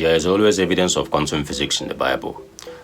There is always evidence of quantum physics in the Bible.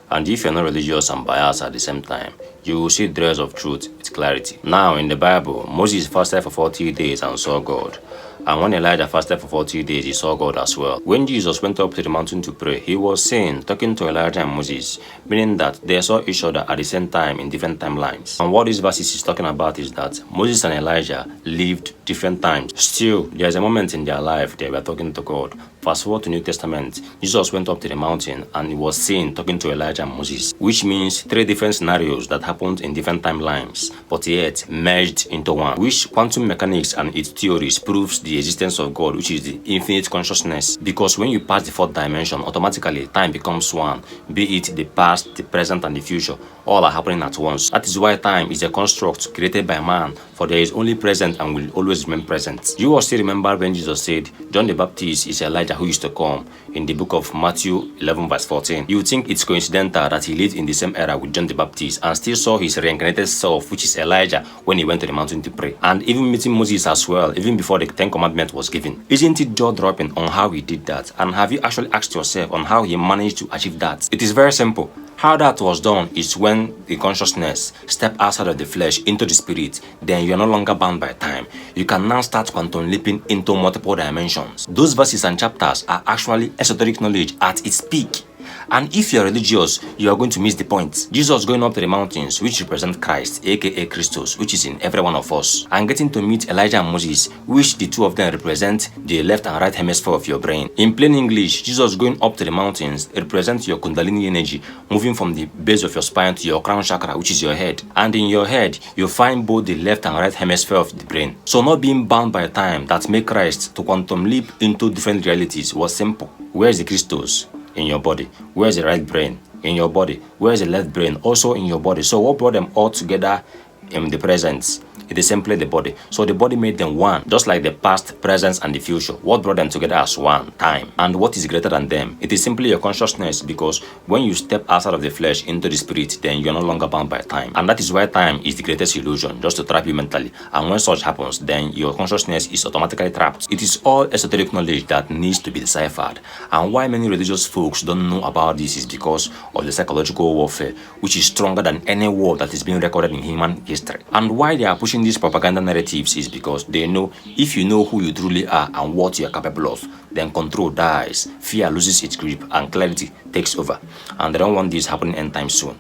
And if you're not religious and biased at the same time, you will see the rays of truth with clarity. Now, in the Bible, Moses fasted for 40 days and saw God. And when Elijah fasted for 40 days, he saw God as well. When Jesus went up to the mountain to pray, he was saying, talking to Elijah and Moses, meaning that they saw each other at the same time in different timelines. And what this verse is talking about is that Moses and Elijah lived different times. Still, there's a moment in their life they were talking to God. Fast forward to New Testament, Jesus went up to the mountain and he was seen talking to Elijah and Moses, which means 3 different scenarios that happened in different timelines, but yet merged into one, which quantum mechanics and its theories proves the existence of God, which is the infinite consciousness. Because when you pass the 4th dimension, automatically time becomes one, be it the past, the present, and the future. All are happening at once. That is why time is a construct created by man, for there is only present and will always remain present. You will still remember when Jesus said, John the Baptist is Elijah who used to come, in the book of Matthew 11 verse 14. You would think it's coincidental that he lived in the same era with John the Baptist and still saw his reincarnated self, which is Elijah, when he went to the mountain to pray. And even meeting Moses as well, even before the 10 commandments was given. Isn't it jaw-dropping on how he did that? And have you actually asked yourself on how he managed to achieve that? It is very simple. How that was done is when the consciousness steps outside of the flesh into the spirit, then you are no longer bound by time. You can now start quantum leaping into multiple dimensions. Those verses and chapters are actually esoteric knowledge at its peak. And if you're religious, you are going to miss the point. Jesus going up to the mountains, which represent Christ, aka Christos, which is in every one of us, and getting to meet Elijah and Moses, which the 2 of them represent the left and right hemisphere of your brain. In plain English, Jesus going up to the mountains represents your Kundalini energy, moving from the base of your spine to your crown chakra, which is your head. And in your head, you find both the left and right hemisphere of the brain. So not being bound by time that made Christ to quantum leap into different realities was simple. Where is the Christos? In your body. Where's the right brain? In your body. Where's the left brain? Also in your body. So what brought them all together in the present? It is simply the body. So the body made them one, just like the past, present, and the future. What brought them together as one? Time. And what is greater than them? It is simply your consciousness, because when you step outside of the flesh into the spirit, then you are no longer bound by time. And that is why time is the greatest illusion, just to trap you mentally. And when such happens, then your consciousness is automatically trapped. It is all esoteric knowledge that needs to be deciphered. And why many religious folks don't know about this is because of the psychological warfare, which is stronger than any war that is being recorded in human history. And why they are pushing these propaganda narratives is because they know if you know who you truly are and what you are capable of, then control dies, fear loses its grip, and clarity takes over. And they don't want this happening anytime soon.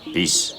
Peace.